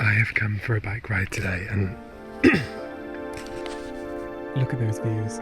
I have come for a bike ride today and look at those views.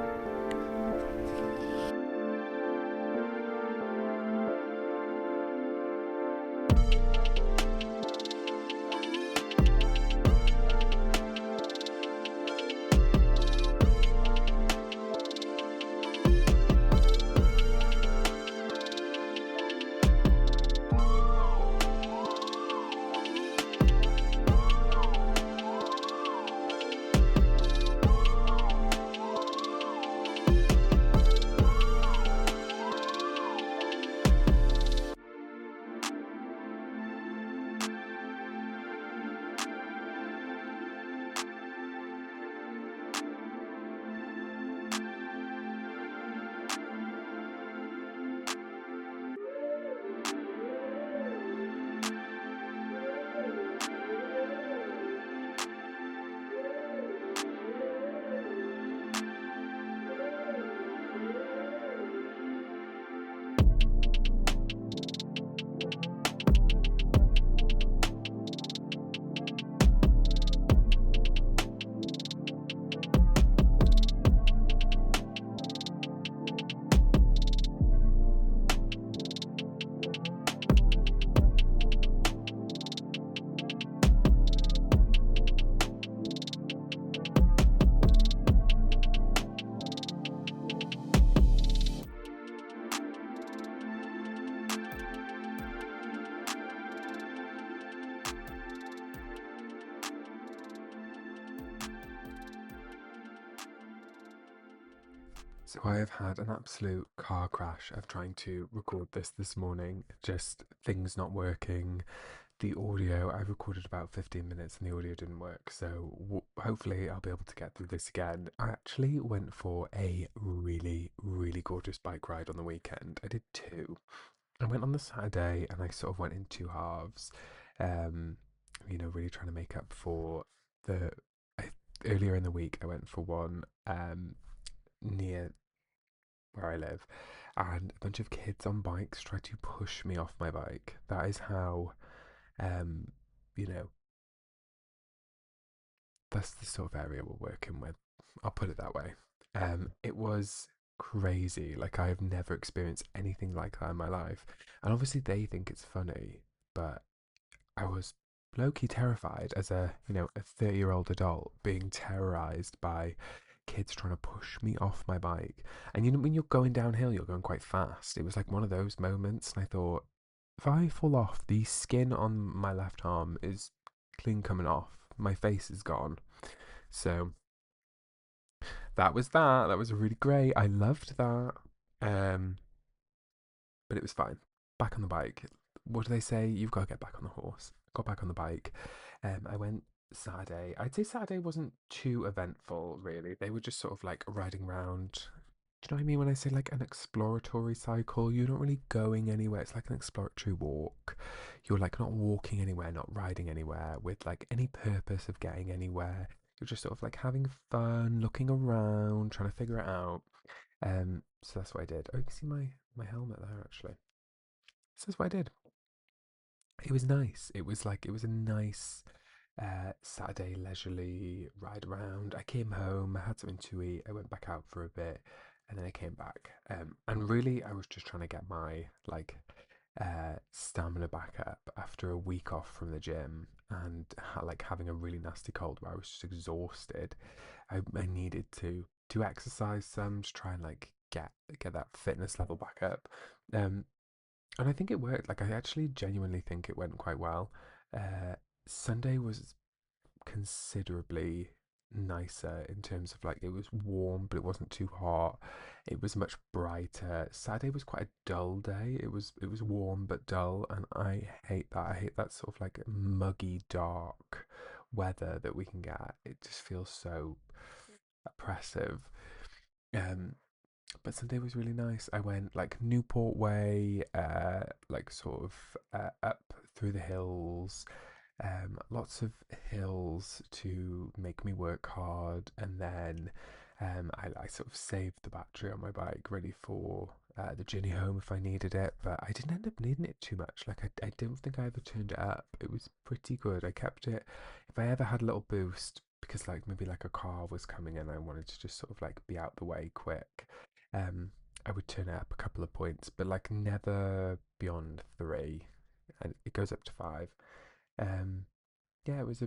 So I have had an absolute car crash of trying to record this morning. Just things not working. The audio, I recorded about 15 minutes and the audio didn't work. So hopefully I'll be able to get through this again. I actually went for a really, really gorgeous bike ride on the weekend. I did two. I went on the Saturday and I sort of went in two halves. Um, really trying to make up for the I, earlier in the week I went for one near where I live, and a bunch of kids on bikes tried to push me off my bike. That is how, um, you know, that's the sort of area we're working with. I'll put it that way. It was crazy. Like I have never experienced anything like that in my life, and obviously they think it's funny, but I was low-key terrified as a 30-year-old adult being terrorized by kids trying to push me off my bike. And when you're going downhill, you're going quite fast. It was like one of those moments, and I thought, if I fall off, the skin on my left arm is clean coming off. My face is gone. So that was that. That was really great. I loved that. Um, but it was fine. Back on the bike. What do they say? You've got to get back on the horse. Got back on the bike. I went Saturday. I'd say Saturday wasn't too eventful, really. They were just sort of like riding around. Do you know what I mean when I say like an exploratory cycle? You're not really going anywhere. It's like an exploratory walk. You're like not walking anywhere, not riding anywhere with like any purpose of getting anywhere. You're just sort of like having fun, looking around, trying to figure it out. So that's what I did. Oh, you can see my helmet there actually. So that's what I did. It was nice. It was a nice Saturday leisurely ride around. I came home, I had something to eat, I went back out for a bit, and then I came back. And really, I was just trying to get my stamina back up after a week off from the gym and like having a really nasty cold where I was just exhausted. I needed to exercise some to try and like get that fitness level back up. Um, and I think it worked. Like I actually genuinely think it went quite well. Uh, Sunday was considerably nicer in terms of like it was warm but it wasn't too hot. It was much brighter. Saturday was quite a dull day. It was warm but dull, and I hate that. I hate that sort of like muggy dark weather that we can get. It just feels so oppressive. Um but Sunday was really nice. I went like Newport way, like sort of up through the hills, lots of hills to make me work hard, and then I sort of saved the battery on my bike ready for the journey home if I needed it, but I didn't end up needing it too much. Like I don't think I ever turned it up. It was pretty good. I kept it. If I ever had a little boost, because like maybe like a car was coming and I wanted to just sort of like be out the way quick, um, I would turn it up a couple of points, but like never beyond three, and it goes up to five. Um, yeah, it was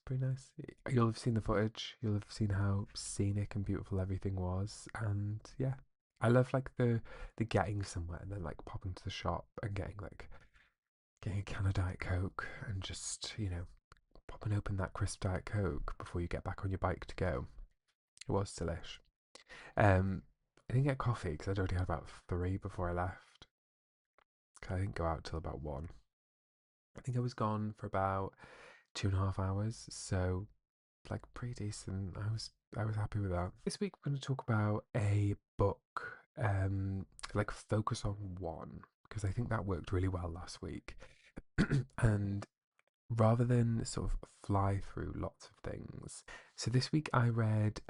pretty nice. You'll have seen the footage. You'll have seen how scenic and beautiful everything was, and yeah, I love like the getting somewhere and then like popping to the shop and getting a can of Diet Coke and just popping open that crisp Diet Coke before you get back on your bike to go. It was delish. Um, I didn't get coffee because I'd already had about three before I left. 'Cause I didn't go out till about one. I think I was gone for about 2.5 hours, so like pretty decent. I was happy with that. This week we're going to talk about a book, like focus on one, because I think that worked really well last week. And rather than sort of fly through lots of things, so this week I read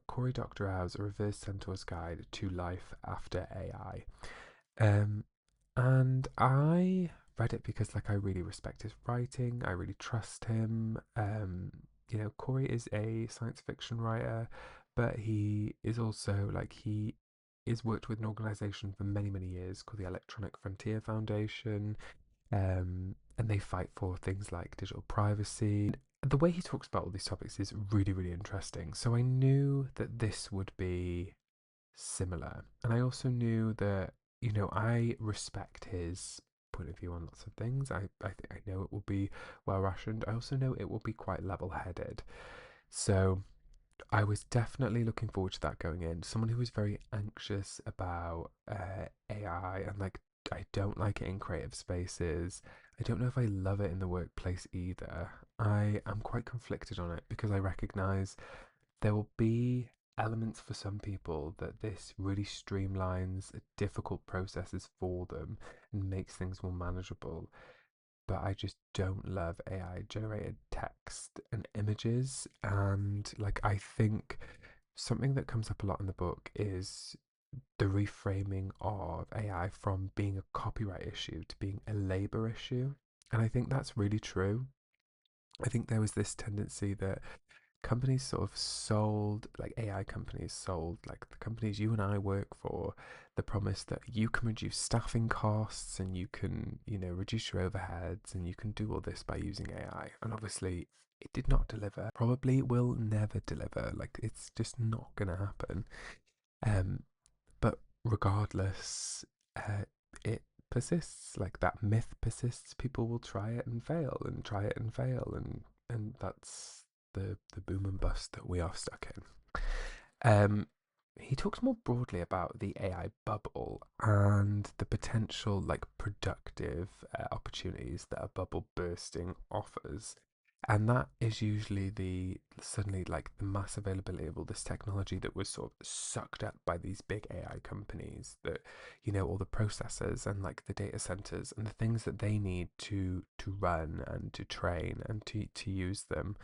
Cory Doctorow's A Reverse Centaur's Guide to Life After AI. Um, and I read it because like I really respect his writing. I really trust him. Corey is a science fiction writer, but he is also like he is worked with an organization for many, many years called the Electronic Frontier Foundation. And they fight for things like digital privacy. The way he talks about all these topics is really, really interesting. So I knew that this would be similar. And I also knew that, I respect his point of view on lots of things. I know it will be well rationed. I also know it will be quite level headed. So I was definitely looking forward to that going in. Someone who was very anxious about AI and like, I don't like it in creative spaces. I don't know if I love it in the workplace either. I am quite conflicted on it because I recognize there will be elements for some people that this really streamlines difficult processes for them and makes things more manageable. But I just don't love AI generated text and images. And like, I think something that comes up a lot in the book is the reframing of AI from being a copyright issue to being a labor issue. And I think that's really true. I think there was this tendency that companies sort of sold, like AI companies sold, like the companies you and I work for, the promise that you can reduce staffing costs and you can, reduce your overheads and you can do all this by using AI. And obviously, it did not deliver. Probably will never deliver. Like it's just not going to happen. Um, but regardless, it persists. Like that myth persists. People will try it and fail, and try it and fail, and that's the boom and bust that we are stuck in. He talks more broadly about the AI bubble and the potential like productive opportunities that a bubble bursting offers. And that is usually the suddenly like the mass availability of all this technology that was sort of sucked up by these big AI companies that, all the processors and like the data centers and the things that they need to run and to train and to use them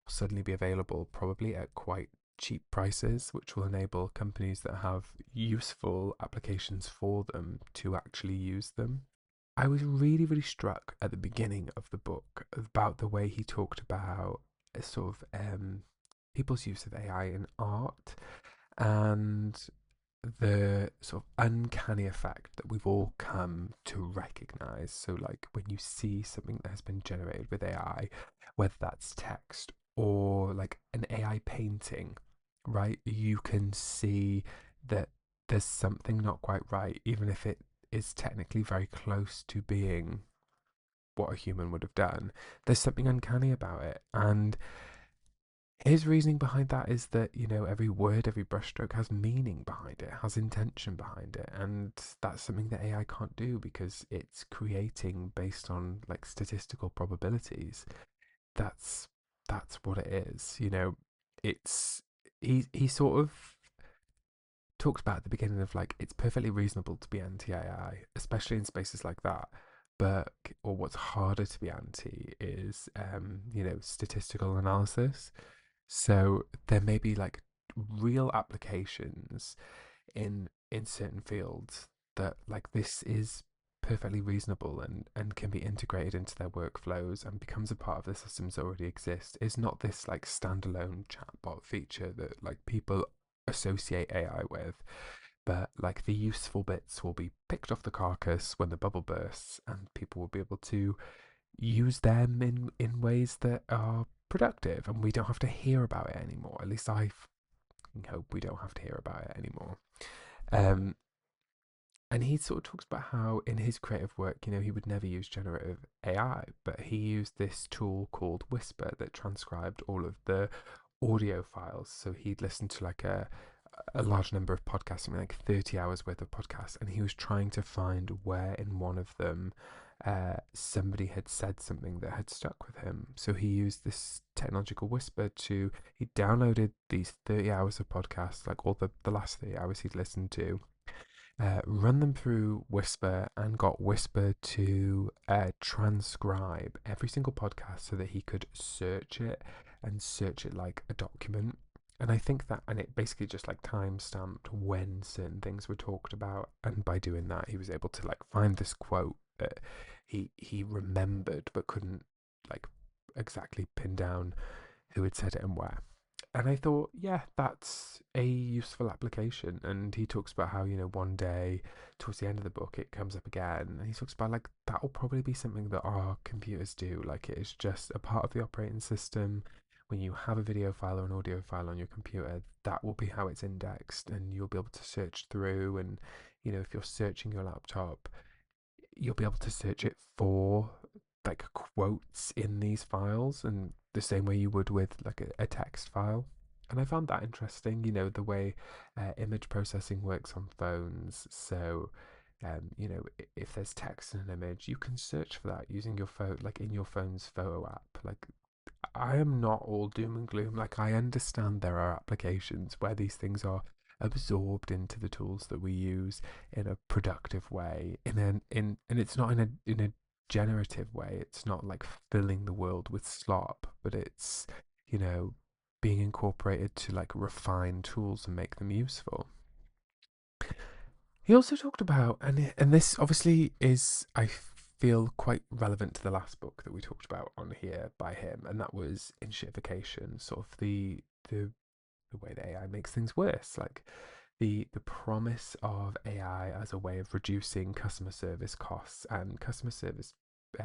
will suddenly be available probably at quite cheap prices, which will enable companies that have useful applications for them to actually use them. I was really, really struck at the beginning of the book about the way he talked about sort of people's use of AI in art and the sort of uncanny effect that we've all come to recognize. So, like when you see something that has been generated with AI, whether that's text or like an AI painting, right? You can see that there's something not quite right, even if it is technically very close to being what a human would have done. There's something uncanny about it. And his reasoning behind that is that, every word, every brushstroke has meaning behind it, has intention behind it. And that's something that AI can't do because it's creating based on like statistical probabilities. That's what it is. It's he sort of talks about at the beginning of like it's perfectly reasonable to be anti AI, especially in spaces like that. But or what's harder to be anti is statistical analysis. So there may be like real applications in certain fields that like this is perfectly reasonable and can be integrated into their workflows and becomes a part of the systems that already exist. It's not this like standalone chatbot feature that like people associate AI with, but like the useful bits will be picked off the carcass when the bubble bursts, and people will be able to use them in ways that are productive, and we don't have to hear about it anymore. At least I hope we don't have to hear about it anymore. Um, and he sort of talks about how in his creative work, he would never use generative AI, but he used this tool called Whisper that transcribed all of the audio files. So he'd listen to like a large number of podcasts, something like 30 hours worth of podcasts, and he was trying to find where in one of them somebody had said something that had stuck with him. So he used this technological whisper he downloaded these 30 hours of podcasts, like all the last 30 hours he'd listened to, run them through Whisper, and got Whisper to transcribe every single podcast so that he could search it and search it like a document. And I think that, and it basically just like time stamped when certain things were talked about. And by doing that, he was able to like find this quote that he remembered but couldn't like exactly pin down who had said it and where. And I thought, yeah, that's a useful application. And he talks about how, one day towards the end of the book, it comes up again. And he talks about like that will probably be something that our computers do. Like it is just a part of the operating system. When you have a video file or an audio file on your computer, that will be how it's indexed, and you'll be able to search through. And, if you're searching your laptop, you'll be able to search it for like quotes in these files, and the same way you would with like a text file. And I found that interesting, the way image processing works on phones. So, if there's text in an image, you can search for that using your phone, like in your phone's photo app. Like, I am not all doom and gloom. Like, I understand there are applications where these things are absorbed into the tools that we use in a productive way. And it's not in a generative way. It's not like filling the world with slop, but it's you know being incorporated to like refine tools and make them useful. He also talked about, and this obviously is, I feel, quite relevant to the last book that we talked about on here by him, and that was enshittification, sort of the way that AI makes things worse, like the promise of AI as a way of reducing customer service costs and customer service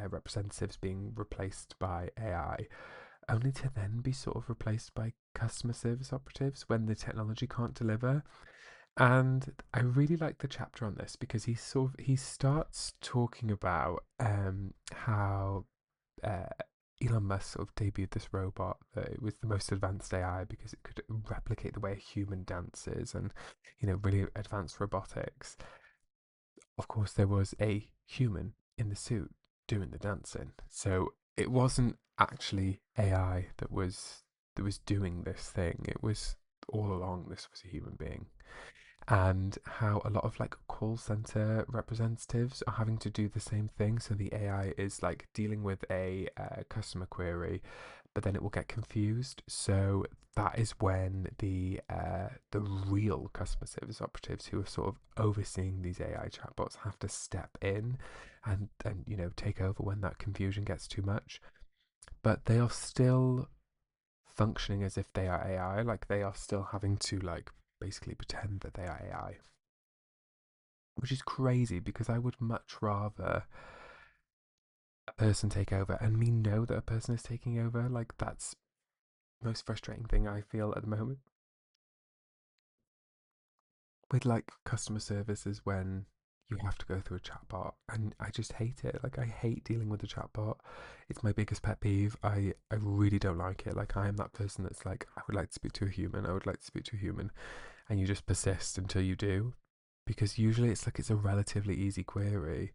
representatives being replaced by AI, only to then be sort of replaced by customer service operatives when the technology can't deliver. And I really like the chapter on this because he starts talking about how uh, Elon Musk sort of debuted this robot that it was the most advanced AI because it could replicate the way a human dances, and really advanced robotics. Of course, there was a human in the suit doing the dancing, so it wasn't actually AI that was doing this thing. It was all along this was a human being. And how a lot of like call center representatives are having to do the same thing. So the AI is like dealing with a customer query, but then it will get confused. So that is when the real customer service operatives who are sort of overseeing these AI chatbots have to step in and take over when that confusion gets too much. But they are still functioning as if they are AI. Like they are still having to like basically pretend that they are AI, which is crazy because I would much rather a person take over and me know that a person is taking over. Like that's the most frustrating thing I feel at the moment with like customer service is when you have to go through a chatbot, and I just hate it. Like I hate dealing with a chatbot. It's my biggest pet peeve. I really don't like it. Like I am that person that's like I would like to speak to a human. I would like to speak to a human, and you just persist until you do, because usually it's a relatively easy query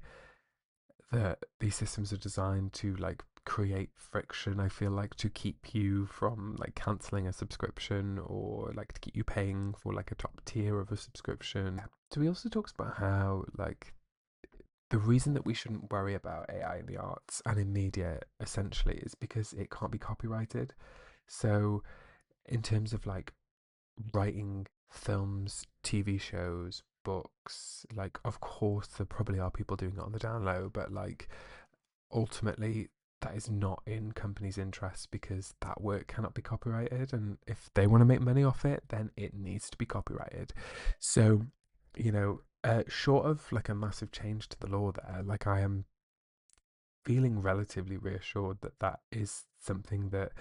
that these systems are designed to like create friction. I feel like to keep you from like canceling a subscription, or like to keep you paying for like a top tier of a subscription. So he also talks about how like the reason that we shouldn't worry about AI in the arts and in media essentially is because it can't be copyrighted. So in terms of like writing films, TV shows, books. Like, of course, there probably are people doing it on the down low, but like, ultimately, that is not in companies' interests because that work cannot be copyrighted. And if they want to make money off it, then it needs to be copyrighted. So, short of like a massive change to the law there, like I am feeling relatively reassured that that is something that,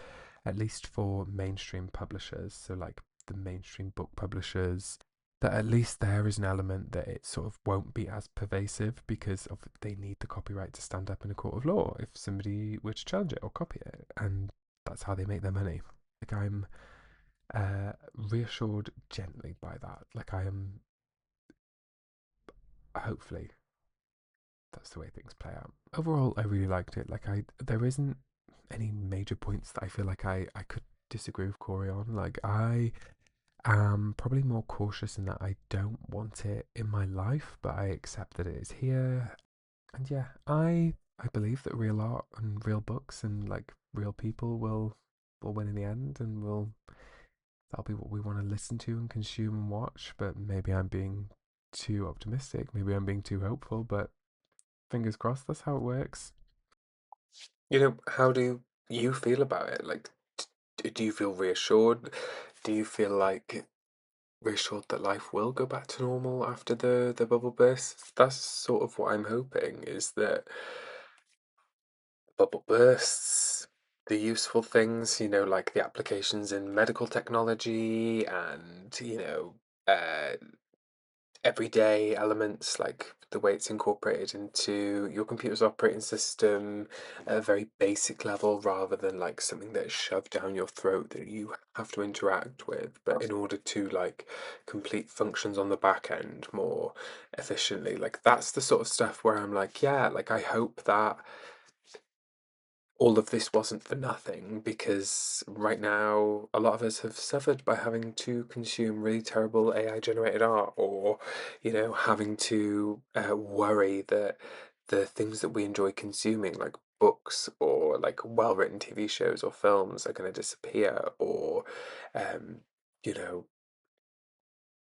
at least for mainstream publishers, so like the mainstream book publishers, that at least there is an element that it sort of won't be as pervasive because of they need the copyright to stand up in a court of law if somebody were to challenge it or copy it, and that's how they make their money. Like I'm reassured gently by that. Like I am, hopefully that's the way things play out. Overall, I really liked it. Like there isn't any major points that I feel like I could disagree with Corey on. Like I am probably more cautious in that I don't want it in my life, but I accept that it is here. And yeah, I believe that real art and real books and like real people will win in the end, and will that'll be what we want to listen to and consume and watch. But maybe I'm being too optimistic. Maybe I'm being too hopeful, but fingers crossed that's how it works. How do you feel about it? Like, do you feel reassured? Do you feel like reassured that life will go back to normal after the bubble bursts? That's sort of what I'm hoping, is that bubble bursts, the useful things, like the applications in medical technology and, everyday elements like the way it's incorporated into your computer's operating system at a very basic level rather than like something that is shoved down your throat that you have to interact with, but in order to like complete functions on the back end more efficiently. Like that's the sort of stuff where I'm like, yeah, like I hope that all of this wasn't for nothing, because right now a lot of us have suffered by having to consume really terrible AI generated art, or having to worry that the things that we enjoy consuming, like books or like well written TV shows or films, are going to disappear, or um, you know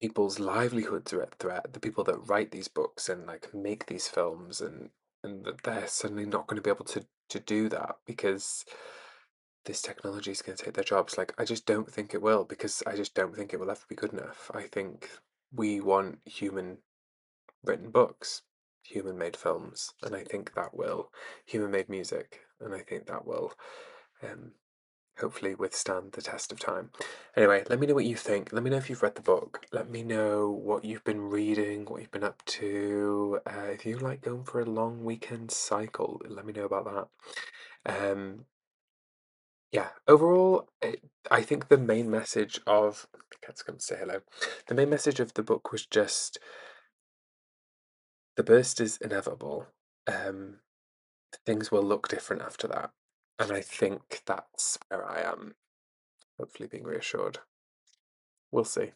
people's livelihoods are at threat. The people that write these books and like make these films, and that they're suddenly not going to be able to do that because this technology is going to take their jobs. Like I just don't think it will, because I just don't think it will ever be good enough. I think we want human written books, human made films, and I think that will human made music, and I think that will um, hopefully withstand the test of time. Anyway, let me know what you think. Let me know if you've read the book. Let me know what you've been reading, what you've been up to. If you like going for a long weekend cycle, let me know about that. Yeah, overall, I think the main message of cat's come to say hello. The main message of the book was just the burst is inevitable. Um, Things will look different after that, and I think that's where I am. Hopefully, being reassured. We'll see.